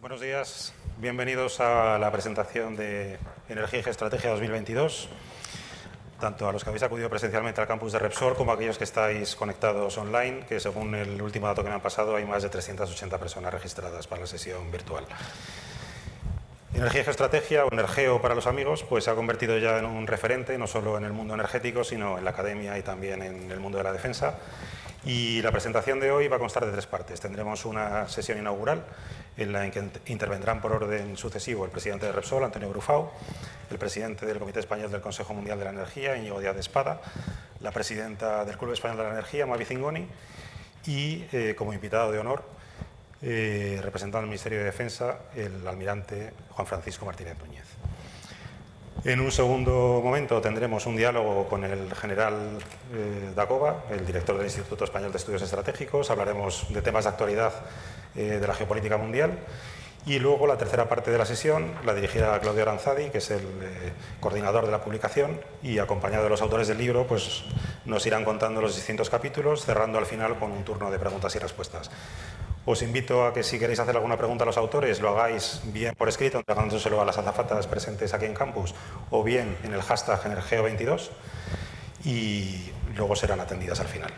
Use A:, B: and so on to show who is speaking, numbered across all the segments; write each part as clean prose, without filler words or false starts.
A: Buenos días, bienvenidos a la presentación de Energía y Geoestrategia 2022, tanto a los que habéis acudido presencialmente al campus de Repsol como a aquellos que estáis conectados online, que según el último dato que me han pasado hay más de 380 personas registradas para la sesión virtual. Energía y Geoestrategia, o Energeo para los amigos, pues se ha convertido ya en un referente, no solo en el mundo energético, sino en la academia y también en el mundo de la defensa. Y la presentación de hoy va a constar de tres partes. Tendremos una sesión inaugural en la que intervendrán por orden sucesivo el presidente de Repsol, Antonio Brufau, el presidente del Comité Español del Consejo Mundial de la Energía, Íñigo Díaz de Espada, la presidenta del Club Español de la Energía, Mavi Zingoni, y como invitado de honor, representando al Ministerio de Defensa, el almirante Juan Francisco Martínez Núñez. En un segundo momento tendremos un diálogo con el general Dacova, el director del Instituto Español de Estudios Estratégicos. Hablaremos de temas de actualidad de la geopolítica mundial. Y luego la tercera parte de la sesión la dirigirá Claudio Aranzadi, que es el coordinador de la publicación, y acompañado de los autores del libro, pues nos irán contando los distintos capítulos, cerrando al final con un turno de preguntas y respuestas. Os invito a que si queréis hacer alguna pregunta a los autores, lo hagáis bien por escrito, entregándoselo a las azafatas presentes aquí en campus, o bien en el hashtag Energeo22, y luego serán atendidas al final.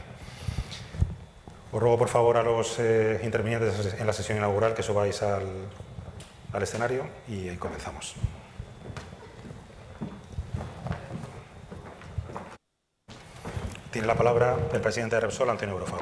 A: Os ruego, por favor, a los intervinientes en la sesión inaugural que subáis al escenario y comenzamos. Tiene la palabra el presidente de Repsol, Antonio Brufau.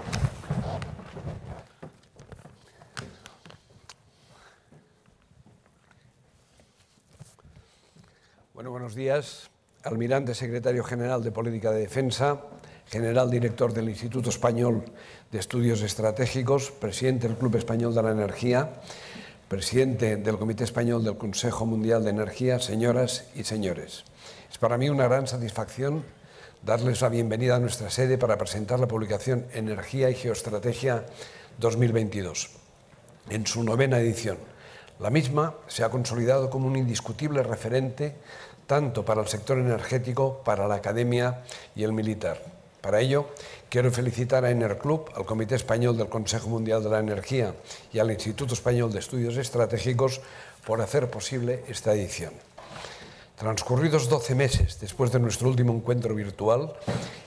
B: Bueno, buenos días, almirante secretario general de Política de Defensa, general director del Instituto Español de Estudios Estratégicos, presidente del Club Español de la Energía, presidente del Comité Español del Consejo Mundial de Energía, señoras y señores. Es para mí una gran satisfacción darles la bienvenida a nuestra sede para presentar la publicación Energía y Geoestrategia 2022, en su 9ª edición. La misma se ha consolidado como un indiscutible referente tanto para el sector energético, para la academia y el militar. Para ello, quiero felicitar a Enerclub, al Comité Español del Consejo Mundial de la Energía y al Instituto Español de Estudios Estratégicos por hacer posible esta edición. Transcurridos 12 meses después de nuestro último encuentro virtual,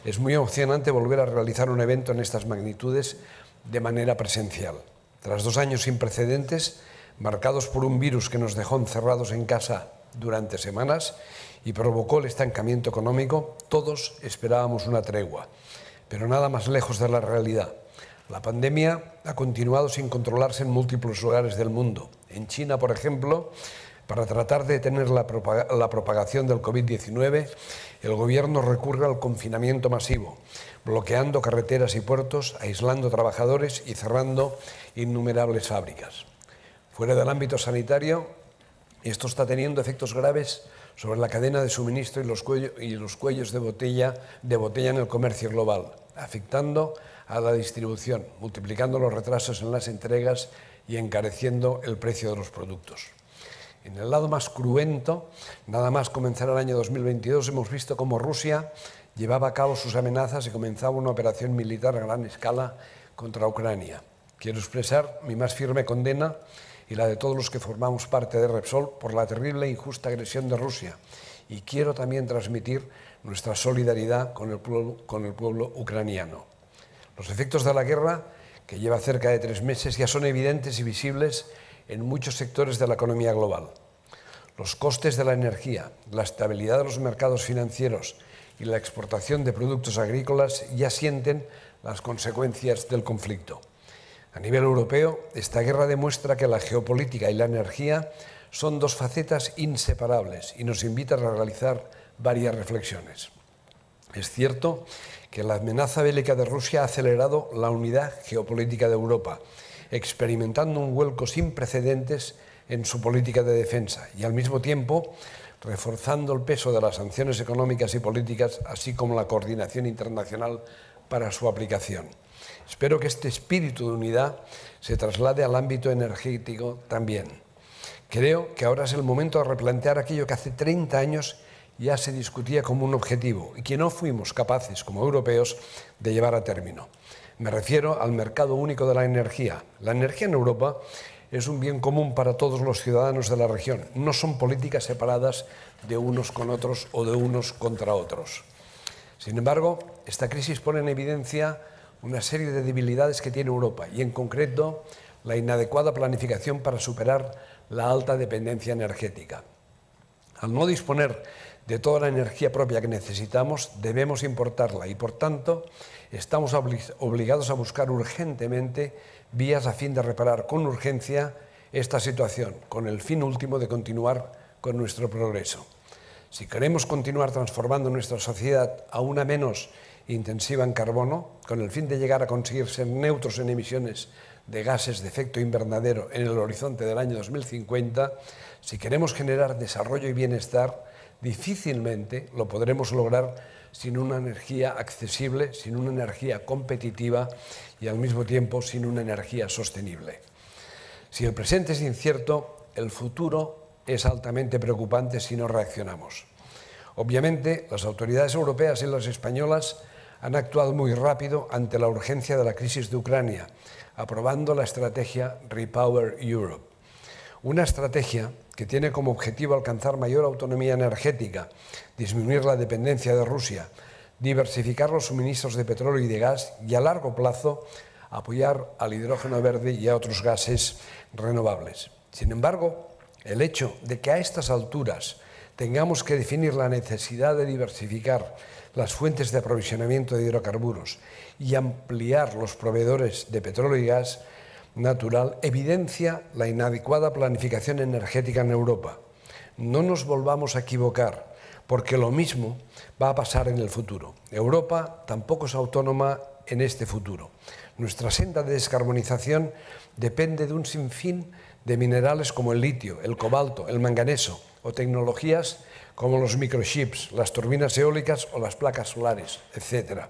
B: es muy emocionante volver a realizar un evento en estas magnitudes de manera presencial. Tras 2 años sin precedentes, marcados por un virus que nos dejó encerrados en casa durante semanas y provocó el estancamiento económico, todos esperábamos una tregua, pero nada más lejos de la realidad. La pandemia ha continuado sin controlarse en múltiples lugares del mundo. En China, por ejemplo, para tratar de detener la propagación del COVID-19, el gobierno recurre al confinamiento masivo, bloqueando carreteras y puertos, aislando trabajadores y cerrando innumerables fábricas. Fuera del ámbito sanitario, esto está teniendo efectos graves sobre la cadena de suministro y los cuellos de botella en el comercio global, afectando a la distribución, multiplicando los retrasos en las entregas y encareciendo el precio de los productos. En el lado más cruento, nada más comenzar el año 2022, hemos visto cómo Rusia llevaba a cabo sus amenazas y comenzaba una operación militar a gran escala contra Ucrania. Quiero expresar mi más firme condena y la de todos los que formamos parte de Repsol por la terrible e injusta agresión de Rusia. Y quiero también transmitir nuestra solidaridad con el pueblo ucraniano. Los efectos de la guerra, que lleva cerca de 3 meses, ya son evidentes y visibles en muchos sectores de la economía global. Los costes de la energía, la estabilidad de los mercados financieros y la exportación de productos agrícolas ya sienten las consecuencias del conflicto. A nivel europeo, esta guerra demuestra que la geopolítica y la energía son 2 facetas inseparables y nos invitan a realizar varias reflexiones. Es cierto que la amenaza bélica de Rusia ha acelerado la unidad geopolítica de Europa, experimentando un vuelco sin precedentes en su política de defensa y al mismo tiempo reforzando el peso de las sanciones económicas y políticas, así como la coordinación internacional para su aplicación. Espero que este espíritu de unidad se traslade al ámbito energético también. Creo que ahora es el momento de replantear aquello que hace 30 años ya se discutía como un objetivo y que no fuimos capaces, como europeos, de llevar a término. Me refiero al mercado único de la energía. La energía en Europa es un bien común para todos los ciudadanos de la región. No son políticas separadas de unos con otros o de unos contra otros. Sin embargo, esta crisis pone en evidencia una serie de debilidades que tiene Europa y, en concreto, la inadecuada planificación para superar la alta dependencia energética. Al no disponer de toda la energía propia que necesitamos, debemos importarla y, por tanto, estamos obligados a buscar urgentemente vías a fin de reparar con urgencia esta situación, con el fin último de continuar con nuestro progreso. Si queremos continuar transformando nuestra sociedad a una menos intensiva en carbono, con el fin de llegar a conseguir ser neutros en emisiones de gases de efecto invernadero en el horizonte del año 2050, si queremos generar desarrollo y bienestar, difícilmente lo podremos lograr sin una energía accesible, sin una energía competitiva y al mismo tiempo sin una energía sostenible. Si el presente es incierto, el futuro es altamente preocupante si no reaccionamos. Obviamente, las autoridades europeas y las españolas han actuado muy rápido ante la urgencia de la crisis de Ucrania, aprobando la estrategia Repower Europe. Una estrategia que tiene como objetivo alcanzar mayor autonomía energética, disminuir la dependencia de Rusia, diversificar los suministros de petróleo y de gas y, a largo plazo, apoyar al hidrógeno verde y a otros gases renovables. Sin embargo, el hecho de que a estas alturas tengamos que definir la necesidad de diversificar las fuentes de aprovisionamiento de hidrocarburos y ampliar los proveedores de petróleo y gas natural evidencia la inadecuada planificación energética en Europa. No nos volvamos a equivocar, porque lo mismo va a pasar en el futuro. Europa tampoco es autónoma en este futuro. Nuestra senda de descarbonización depende de un sinfín de minerales como el litio, el cobalto, el manganeso o tecnologías como los microchips, las turbinas eólicas o las placas solares, etc.,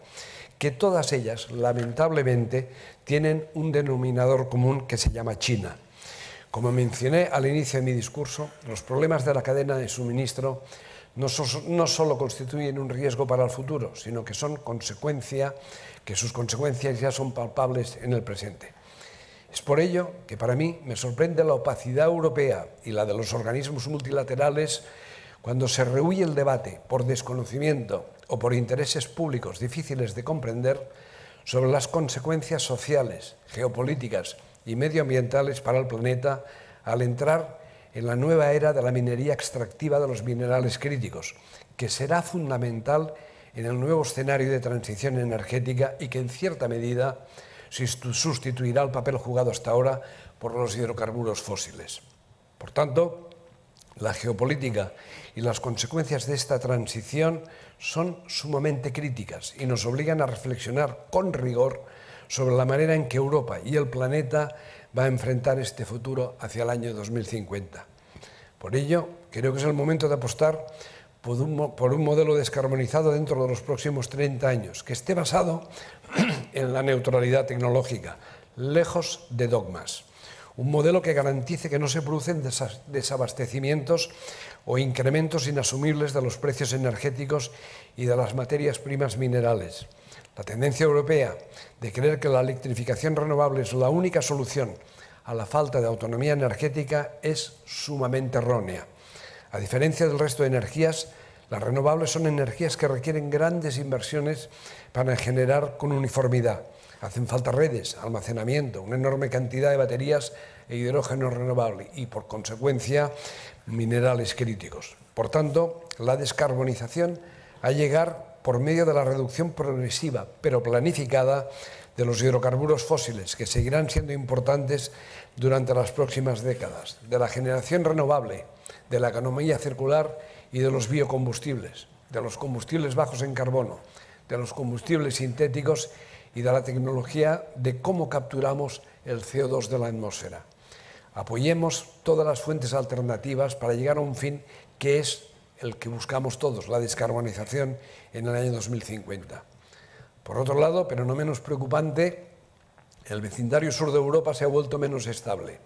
B: que todas ellas, lamentablemente, tienen un denominador común que se llama China. Como mencioné al inicio de mi discurso, los problemas de la cadena de suministro no solo constituyen un riesgo para el futuro, sino que sus consecuencias ya son palpables en el presente. Es por ello que para mí me sorprende la opacidad europea y la de los organismos multilaterales cuando se rehúye el debate por desconocimiento o por intereses públicos difíciles de comprender sobre las consecuencias sociales, geopolíticas y medioambientales para el planeta al entrar en la nueva era de la minería extractiva de los minerales críticos, que será fundamental en el nuevo escenario de transición energética y que en cierta medida sustituirá el papel jugado hasta ahora por los hidrocarburos fósiles. Por tanto, la geopolítica y las consecuencias de esta transición son sumamente críticas y nos obligan a reflexionar con rigor sobre la manera en que Europa y el planeta va a enfrentar este futuro hacia el año 2050. Por ello, creo que es el momento de apostar por un modelo descarbonizado dentro de los próximos 30 años, que esté basado en la neutralidad tecnológica, lejos de dogmas. Un modelo que garantice que no se producen desabastecimientos o incrementos inasumibles de los precios energéticos y de las materias primas minerales. La tendencia europea de creer que la electrificación renovable es la única solución a la falta de autonomía energética es sumamente errónea. A diferencia del resto de energías, las renovables son energías que requieren grandes inversiones para generar con uniformidad. Hacen falta redes, almacenamiento, una enorme cantidad de baterías e hidrógeno renovable y, por consecuencia, minerales críticos. Por tanto, la descarbonización ha de llegar por medio de la reducción progresiva, pero planificada, de los hidrocarburos fósiles, que seguirán siendo importantes durante las próximas décadas, de la generación renovable, de la economía circular y de los biocombustibles, de los combustibles bajos en carbono, de los combustibles sintéticos y de la tecnología de cómo capturamos el CO2 de la atmósfera. Apoyemos todas las fuentes alternativas para llegar a un fin que es el que buscamos todos, la descarbonización en el año 2050. Por otro lado, pero no menos preocupante, el vecindario sur de Europa se ha vuelto menos estable.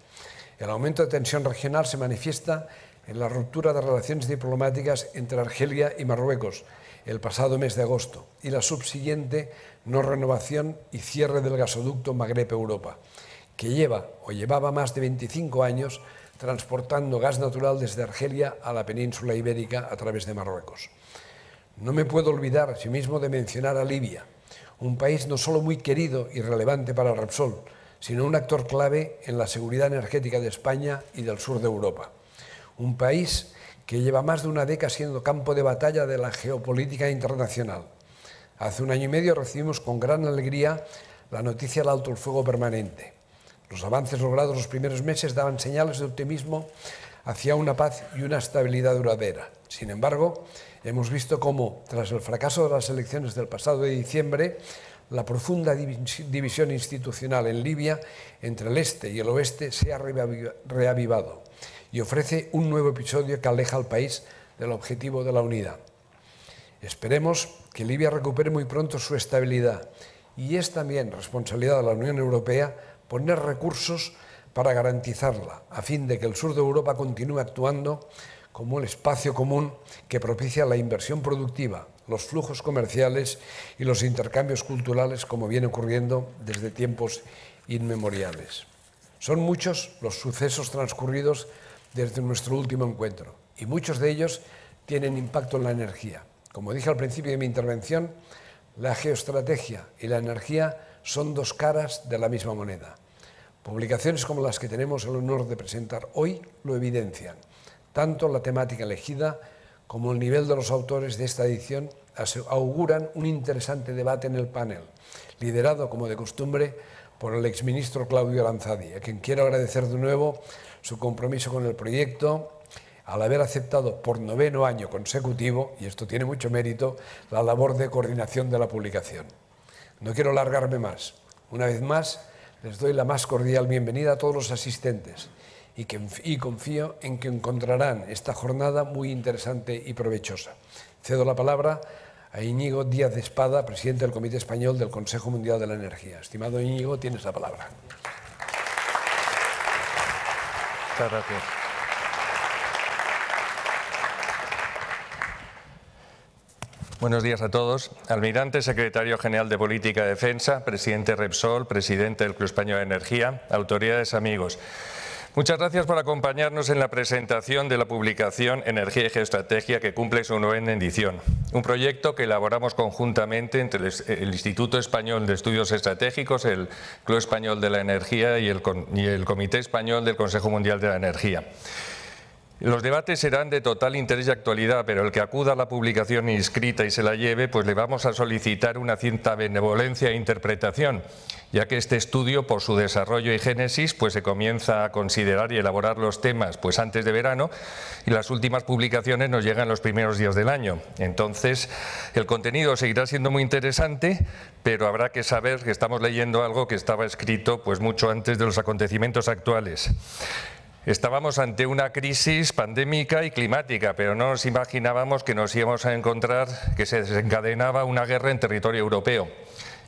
B: El aumento de tensión regional se manifiesta en la ruptura de relaciones diplomáticas entre Argelia y Marruecos el pasado mes de agosto y la subsiguiente no renovación y cierre del gasoducto Magreb-Europa, que lleva o llevaba más de 25 años transportando gas natural desde Argelia a la península ibérica a través de Marruecos. No me puedo olvidar asimismo de mencionar a Libia, un país no solo muy querido y relevante para Repsol, sino un actor clave en la seguridad energética de España y del sur de Europa. Un país que lleva más de una década siendo campo de batalla de la geopolítica internacional. Hace un año y medio recibimos con gran alegría la noticia del alto el fuego permanente. Los avances logrados los primeros meses daban señales de optimismo hacia una paz y una estabilidad duradera. Sin embargo, hemos visto cómo, tras el fracaso de las elecciones del pasado de diciembre, la profunda división institucional en Libia entre el este y el oeste se ha reavivado y ofrece un nuevo episodio que aleja al país del objetivo de la unidad. Esperemos que Libia recupere muy pronto su estabilidad y es también responsabilidad de la Unión Europea poner recursos para garantizarla, a fin de que el sur de Europa continúe actuando como el espacio común que propicia la inversión productiva, los flujos comerciales y los intercambios culturales, como viene ocurriendo desde tiempos inmemoriales. Son muchos los sucesos transcurridos desde nuestro último encuentro y muchos de ellos tienen impacto en la energía. Como dije al principio de mi intervención, la geoestrategia y la energía son dos caras de la misma moneda. Publicaciones como las que tenemos el honor de presentar hoy lo evidencian. Tanto la temática elegida como el nivel de los autores de esta edición auguran un interesante debate en el panel, liderado, como de costumbre, por el exministro Claudio Aranzadi, a quien quiero agradecer de nuevo su compromiso con el proyecto, al haber aceptado por 9º año consecutivo, y esto tiene mucho mérito, la labor de coordinación de la publicación. No quiero alargarme más. Una vez más, les doy la más cordial bienvenida a todos los asistentes y confío en que encontrarán esta jornada muy interesante y provechosa. Cedo la palabra a Íñigo Díaz de Espada, presidente del Comité Español del Consejo Mundial de la Energía. Estimado Íñigo, tienes la palabra.
C: Muchas gracias. Buenos días a todos. Almirante, Secretario General de Política de Defensa, presidente Repsol, presidente del Club Español de Energía, autoridades, amigos. Muchas gracias por acompañarnos en la presentación de la publicación Energía y Geoestrategia, que cumple su 9ª edición. Un proyecto que elaboramos conjuntamente entre el Instituto Español de Estudios Estratégicos, el Club Español de la Energía y el Comité Español del Consejo Mundial de la Energía. Los debates serán de total interés y actualidad, pero el que acuda a la publicación inscrita y se la lleve, pues le vamos a solicitar una cierta benevolencia e interpretación, ya que este estudio, por su desarrollo y génesis, pues se comienza a considerar y elaborar los temas pues antes de verano, y las últimas publicaciones nos llegan los primeros días del año. Entonces, el contenido seguirá siendo muy interesante, pero habrá que saber que estamos leyendo algo que estaba escrito pues mucho antes de los acontecimientos actuales. Estábamos ante una crisis pandémica y climática, pero no nos imaginábamos que nos íbamos a encontrar que se desencadenaba una guerra en territorio europeo,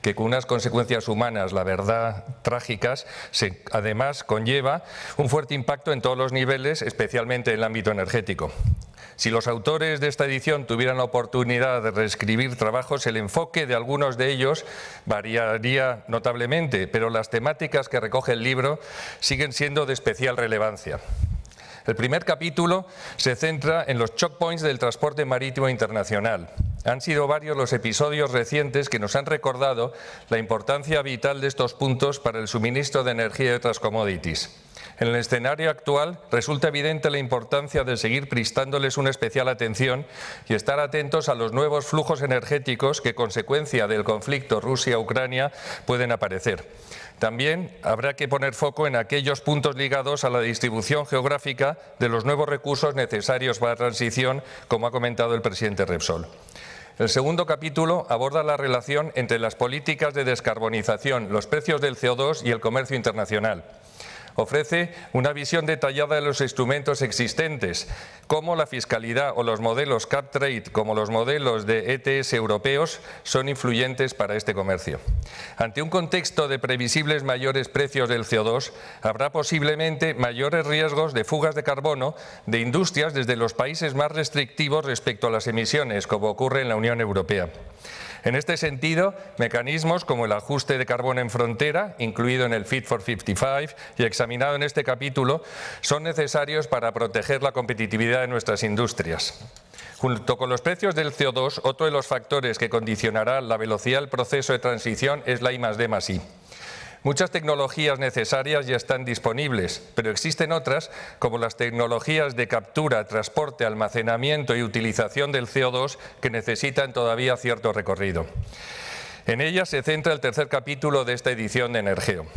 C: que con unas consecuencias humanas, la verdad, trágicas, además conlleva un fuerte impacto en todos los niveles, especialmente en el ámbito energético. Si los autores de esta edición tuvieran la oportunidad de reescribir trabajos, el enfoque de algunos de ellos variaría notablemente, pero las temáticas que recoge el libro siguen siendo de especial relevancia. El primer capítulo se centra en los choke points del transporte marítimo internacional. Han sido varios los episodios recientes que nos han recordado la importancia vital de estos puntos para el suministro de energía y otras commodities. En el escenario actual resulta evidente la importancia de seguir prestándoles una especial atención y estar atentos a los nuevos flujos energéticos que, consecuencia del conflicto Rusia-Ucrania, pueden aparecer. También habrá que poner foco en aquellos puntos ligados a la distribución geográfica de los nuevos recursos necesarios para la transición, como ha comentado el presidente Repsol. El segundo capítulo aborda la relación entre las políticas de descarbonización, los precios del CO2 y el comercio internacional. Ofrece una visión detallada de los instrumentos existentes, como la fiscalidad o los modelos Cap Trade, como los modelos de ETS europeos, son influyentes para este comercio. Ante un contexto de previsibles mayores precios del CO2, habrá posiblemente mayores riesgos de fugas de carbono de industrias desde los países más restrictivos respecto a las emisiones, como ocurre en la Unión Europea. En este sentido, mecanismos como el ajuste de carbono en frontera, incluido en el Fit for 55 y examinado en este capítulo, son necesarios para proteger la competitividad de nuestras industrias. Junto con los precios del CO2, otro de los factores que condicionará la velocidad del proceso de transición es la I+D+I. Muchas tecnologías necesarias ya están disponibles, pero existen otras, como las tecnologías de captura, transporte, almacenamiento y utilización del CO2, que necesitan todavía cierto recorrido. En ellas se centra el tercer capítulo de esta edición de Energeo.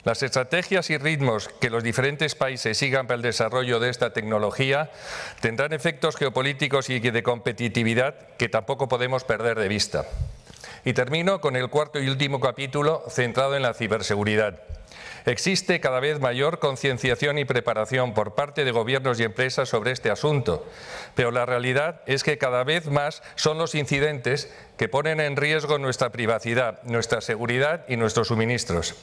C: Las estrategias y ritmos que los diferentes países sigan para el desarrollo de esta tecnología tendrán efectos geopolíticos y de competitividad que tampoco podemos perder de vista. Y termino con el cuarto y último capítulo centrado en la ciberseguridad. Existe cada vez mayor concienciación y preparación por parte de gobiernos y empresas sobre este asunto, pero la realidad es que cada vez más son los incidentes que ponen en riesgo nuestra privacidad, nuestra seguridad y nuestros suministros.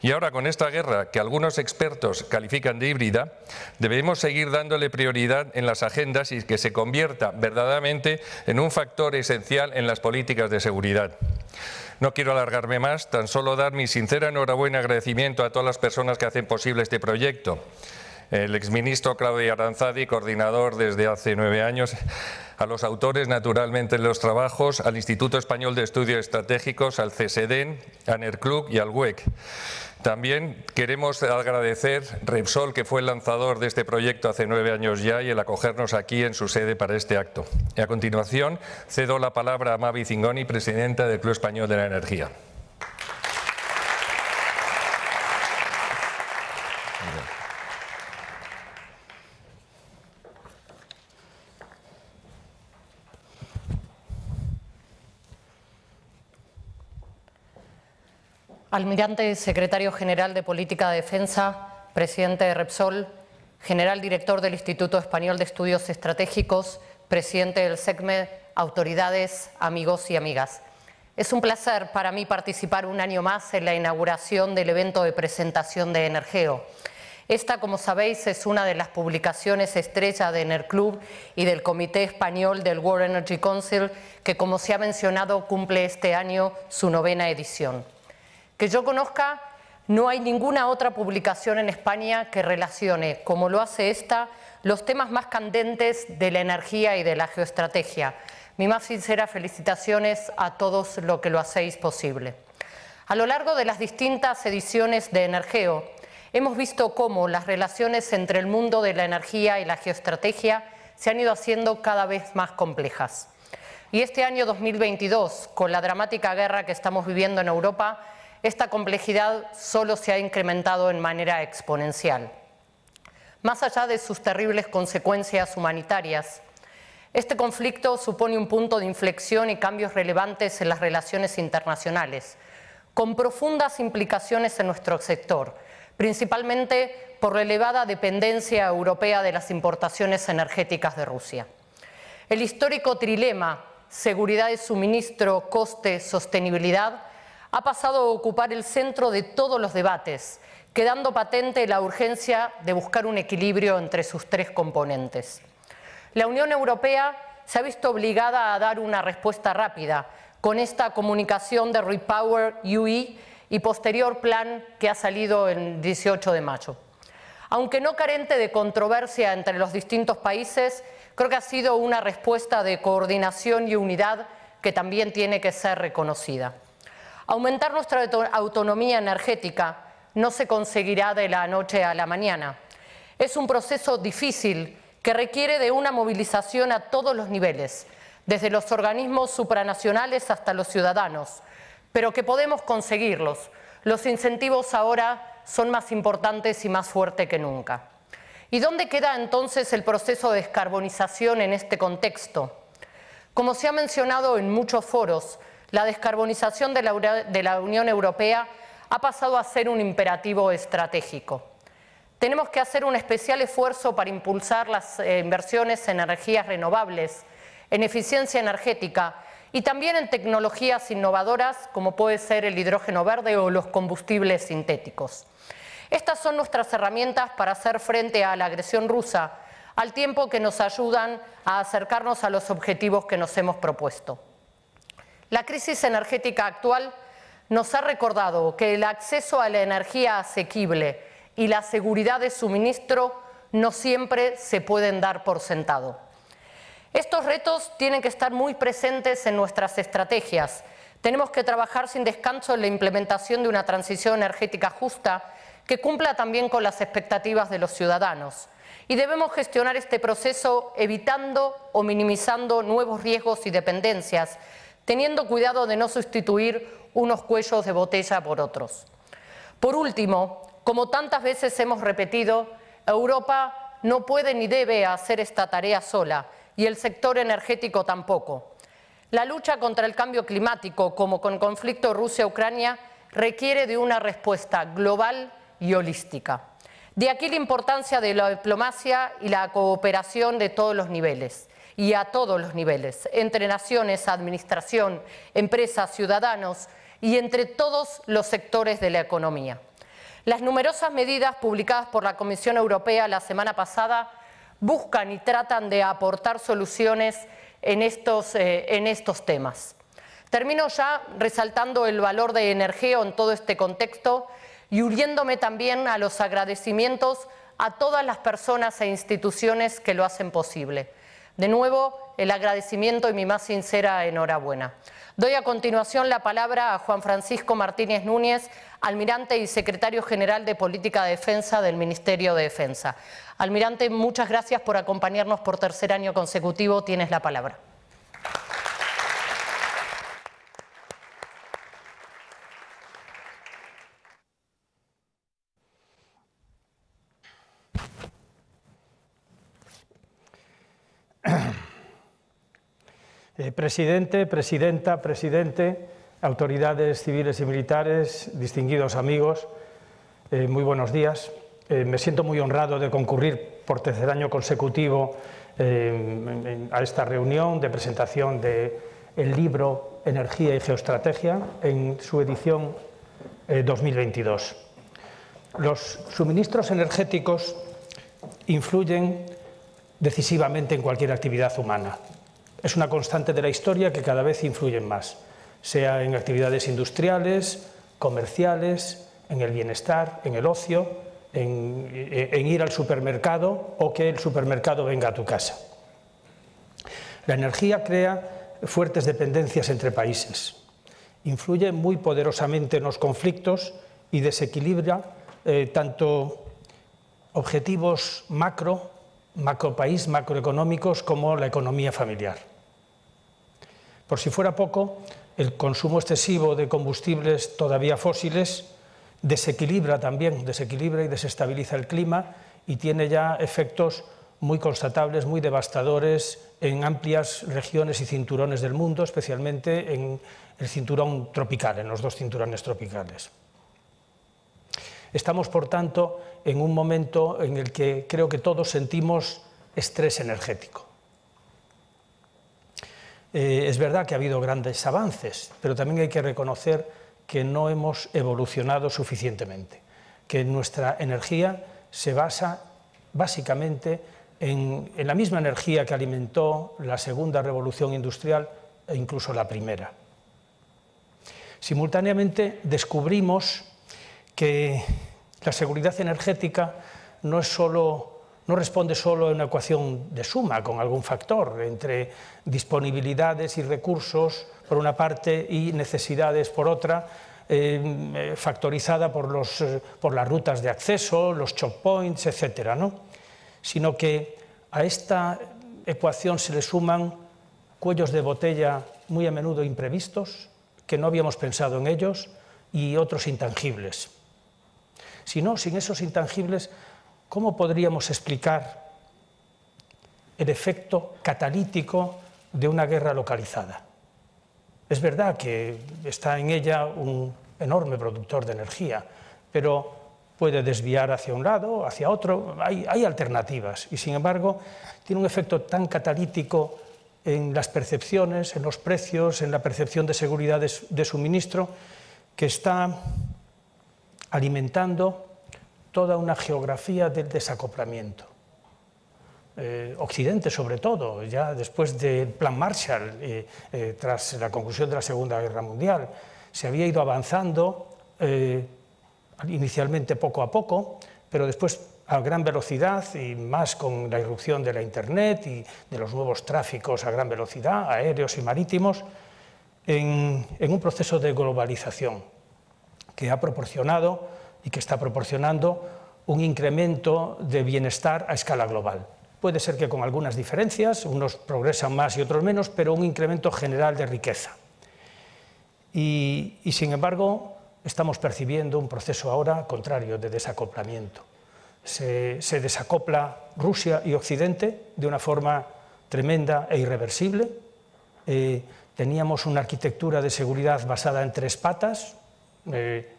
C: Y ahora, con esta guerra que algunos expertos califican de híbrida, debemos seguir dándole prioridad en las agendas y que se convierta verdaderamente en un factor esencial en las políticas de seguridad. No quiero alargarme más, tan solo dar mi sincera enhorabuena y agradecimiento a todas las personas que hacen posible este proyecto. El exministro Claudio Aranzadi, coordinador desde hace 9 años, a los autores, naturalmente, de los trabajos, al Instituto Español de Estudios Estratégicos, al CSEDEN, a NERCLUB y al WEC. También queremos agradecer Repsol, que fue el lanzador de este proyecto hace 9 años ya, y el acogernos aquí en su sede para este acto. Y a continuación cedo la palabra a Mavi Zingoni, presidenta del Club Español de la Energía.
D: Almirante Secretario General de Política de Defensa, Presidente de Repsol, General Director del Instituto Español de Estudios Estratégicos, Presidente del SECME, autoridades, amigos y amigas. Es un placer para mí participar un año más en la inauguración del evento de presentación de Energeo. Esta, como sabéis, es una de las publicaciones estrella de EnerClub y del Comité Español del World Energy Council, que, como se ha mencionado, cumple este año su 9ª edición. Que yo conozca, no hay ninguna otra publicación en España que relacione, como lo hace esta, los temas más candentes de la energía y de la geoestrategia. Mis más sinceras felicitaciones a todos los que lo hacéis posible. A lo largo de las distintas ediciones de Energeo, hemos visto cómo las relaciones entre el mundo de la energía y la geoestrategia se han ido haciendo cada vez más complejas. Y este año 2022, con la dramática guerra que estamos viviendo en Europa, esta complejidad solo se ha incrementado en manera exponencial. Más allá de sus terribles consecuencias humanitarias, este conflicto supone un punto de inflexión y cambios relevantes en las relaciones internacionales, con profundas implicaciones en nuestro sector, principalmente por la elevada dependencia europea de las importaciones energéticas de Rusia. El histórico trilema seguridad de suministro, coste, sostenibilidad ha pasado a ocupar el centro de todos los debates, quedando patente la urgencia de buscar un equilibrio entre sus 3 componentes. La Unión Europea se ha visto obligada a dar una respuesta rápida con esta comunicación de REPowerEU y posterior plan que ha salido el 18 de mayo. Aunque no carente de controversia entre los distintos países, creo que ha sido una respuesta de coordinación y unidad que también tiene que ser reconocida. Aumentar nuestra autonomía energética no se conseguirá de la noche a la mañana. Es un proceso difícil que requiere de una movilización a todos los niveles, desde los organismos supranacionales hasta los ciudadanos, pero que podemos conseguirlos. Los incentivos ahora son más importantes y más fuertes que nunca. ¿Y dónde queda entonces el proceso de descarbonización en este contexto? Como se ha mencionado en muchos foros, la descarbonización de la Unión Europea ha pasado a ser un imperativo estratégico. Tenemos que hacer un especial esfuerzo para impulsar las inversiones en energías renovables, en eficiencia energética y también en tecnologías innovadoras como puede ser el hidrógeno verde o los combustibles sintéticos. Estas son nuestras herramientas para hacer frente a la agresión rusa, al tiempo que nos ayudan a acercarnos a los objetivos que nos hemos propuesto. La crisis energética actual nos ha recordado que el acceso a la energía asequible y la seguridad de suministro no siempre se pueden dar por sentado. Estos retos tienen que estar muy presentes en nuestras estrategias. Tenemos que trabajar sin descanso en la implementación de una transición energética justa que cumpla también con las expectativas de los ciudadanos. Y debemos gestionar este proceso evitando o minimizando nuevos riesgos y dependencias, teniendo cuidado de no sustituir unos cuellos de botella por otros. Por último, como tantas veces hemos repetido, Europa no puede ni debe hacer esta tarea sola, y el sector energético tampoco. La lucha contra el cambio climático, como con el conflicto Rusia-Ucrania, requiere de una respuesta global y holística. De aquí la importancia de la diplomacia y la cooperación de todos los niveles, y a todos los niveles, entre naciones, administración, empresas, ciudadanos y entre todos los sectores de la economía. Las numerosas medidas publicadas por la Comisión Europea la semana pasada buscan y tratan de aportar soluciones en estos temas. Termino ya resaltando el valor de Energeo en todo este contexto y uniéndome también a los agradecimientos a todas las personas e instituciones que lo hacen posible. De nuevo, el agradecimiento y mi más sincera enhorabuena. Doy a continuación la palabra a Juan Francisco Martínez Núñez, almirante y secretario general de Política de Defensa del Ministerio de Defensa. Almirante, muchas gracias por acompañarnos por tercer año consecutivo. Tienes la palabra.
E: Presidente, presidenta, presidente, autoridades civiles y militares, distinguidos amigos, muy buenos días. Me siento muy honrado de concurrir por tercer año consecutivo a esta reunión de presentación del libro Energía y Geoestrategia en su edición 2022. Los suministros energéticos influyen decisivamente en cualquier actividad humana. Es una constante de la historia que cada vez influyen más, sea en actividades industriales, comerciales, en el bienestar, en el ocio, en ir al supermercado o que el supermercado venga a tu casa. La energía crea fuertes dependencias entre países, influye muy poderosamente en los conflictos y desequilibra tanto objetivos macropaís, macroeconómicos, como la economía familiar. Por si fuera poco, el consumo excesivo de combustibles todavía fósiles desequilibra y desestabiliza el clima y tiene ya efectos muy constatables, muy devastadores en amplias regiones y cinturones del mundo, especialmente en el cinturón tropical, en los dos cinturones tropicales. Estamos, por tanto, en un momento en el que creo que todos sentimos estrés energético. Es verdad que ha habido grandes avances, pero también hay que reconocer que no hemos evolucionado suficientemente, que nuestra energía se basa básicamente en la misma energía que alimentó la segunda revolución industrial e incluso la primera. Simultáneamente descubrimos que la seguridad energética no responde solo a una ecuación de suma con algún factor entre disponibilidades y recursos por una parte y necesidades por otra, factorizada por las rutas de acceso, los choke points, etc., ¿no? Sino que a esta ecuación se le suman cuellos de botella muy a menudo imprevistos, que no habíamos pensado en ellos, y otros intangibles. Si no, sin esos intangibles, ¿cómo podríamos explicar el efecto catalítico de una guerra localizada? Es verdad que está en ella un enorme productor de energía, pero puede desviar hacia un lado, hacia otro, hay alternativas, y sin embargo tiene un efecto tan catalítico en las percepciones, en los precios, en la percepción de seguridad de suministro, que está alimentando toda una geografía del desacoplamiento. Occidente sobre todo, ya después del Plan Marshall, tras la conclusión de la Segunda Guerra Mundial, se había ido avanzando inicialmente poco a poco, pero después a gran velocidad y más con la irrupción de la Internet y de los nuevos tráficos a gran velocidad, aéreos y marítimos, en un proceso de globalización que ha proporcionado y que está proporcionando un incremento de bienestar a escala global. Puede ser que con algunas diferencias, unos progresan más y otros menos, pero un incremento general de riqueza. Y sin embargo, estamos percibiendo un proceso ahora contrario de desacoplamiento. Se desacopla Rusia y Occidente de una forma tremenda e irreversible. Teníamos una arquitectura de seguridad basada en 3 patas,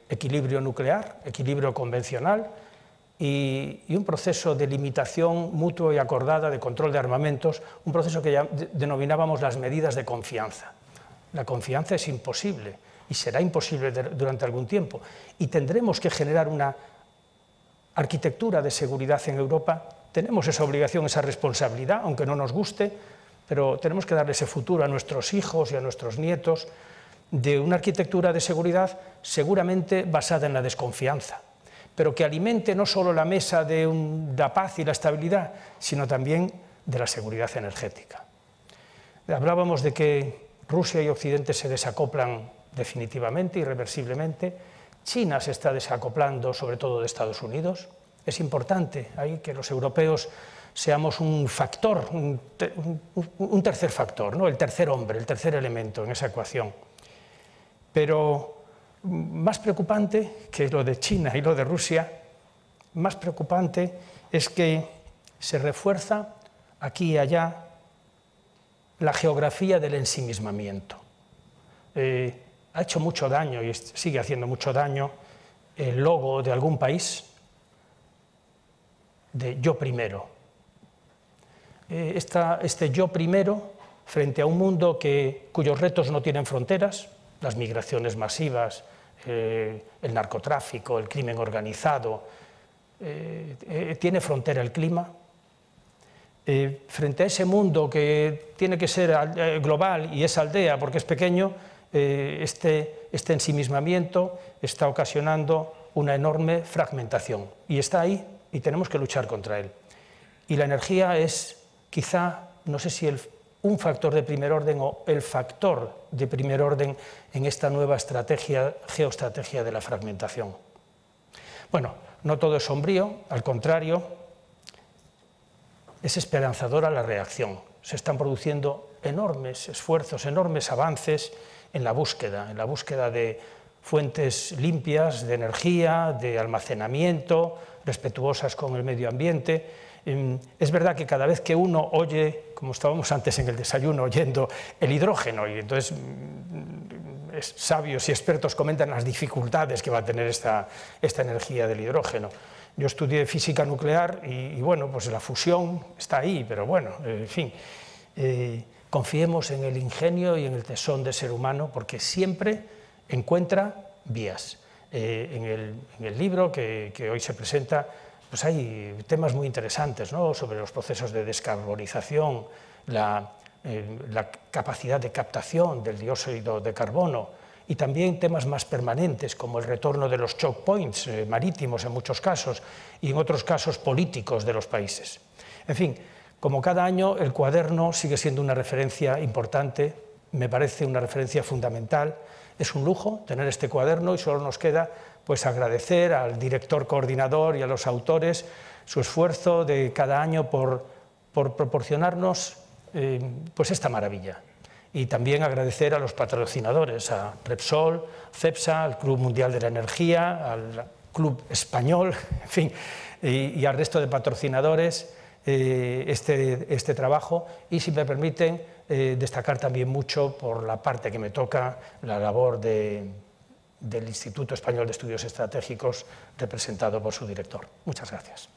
E: equilibrio nuclear, equilibrio convencional, y un proceso de limitación mutua y acordada de control de armamentos, un proceso que ya denominábamos las medidas de confianza. La confianza es imposible y será imposible durante algún tiempo, y tendremos que generar una arquitectura de seguridad en Europa. Tenemos esa obligación, esa responsabilidad, aunque no nos guste, pero tenemos que darle ese futuro a nuestros hijos y a nuestros nietos, de una arquitectura de seguridad seguramente basada en la desconfianza, pero que alimente no solo la mesa de la paz y la estabilidad, sino también de la seguridad energética. Hablábamos de que Rusia y Occidente se desacoplan definitivamente, irreversiblemente. China se está desacoplando, sobre todo de Estados Unidos. Es importante ahí que los europeos seamos un factor, un tercer factor, ¿no? El tercer hombre, el tercer elemento en esa ecuación. Pero más preocupante que lo de China y lo de Rusia, más preocupante es que se refuerza aquí y allá la geografía del ensimismamiento. Ha hecho mucho daño y sigue haciendo mucho daño el logo de algún país de yo primero. Este yo primero frente a un mundo cuyos retos no tienen fronteras, las migraciones masivas, el narcotráfico, el crimen organizado, tiene frontera el clima. Frente a ese mundo que tiene que ser global y es aldea porque es pequeño, este ensimismamiento está ocasionando una enorme fragmentación y está ahí y tenemos que luchar contra él. Y la energía es quizá, no sé si un factor de primer orden o el factor de primer orden en esta nueva geoestrategia de la fragmentación. Bueno, no todo es sombrío, al contrario, es esperanzadora la reacción. Se están produciendo enormes esfuerzos, enormes avances en la búsqueda de fuentes limpias de energía, de almacenamiento, respetuosas con el medio ambiente. Es verdad que cada vez que uno oye, como estábamos antes en el desayuno oyendo, el hidrógeno, y entonces sabios y expertos comentan las dificultades que va a tener esta energía del hidrógeno. Yo estudié física nuclear y bueno, pues la fusión está ahí, pero bueno, en fin, confiemos en el ingenio y en el tesón del ser humano porque siempre encuentra vías. En el libro que hoy se presenta, pues hay temas muy interesantes, ¿no?, sobre los procesos de descarbonización, la capacidad de captación del dióxido de carbono y también temas más permanentes como el retorno de los choke points marítimos en muchos casos y en otros casos políticos de los países. En fin, como cada año el cuaderno sigue siendo una referencia importante, me parece una referencia fundamental. Es un lujo tener este cuaderno y solo nos queda pues agradecer al director coordinador y a los autores su esfuerzo de cada año por proporcionarnos pues esta maravilla. Y también agradecer a los patrocinadores, a Repsol, Cepsa, al Club Mundial de la Energía, al Club Español, en fin, y al resto de patrocinadores este trabajo. Y si me permiten, destacar también mucho por la parte que me toca, la labor del Instituto Español de Estudios Estratégicos, representado por su director. Muchas gracias.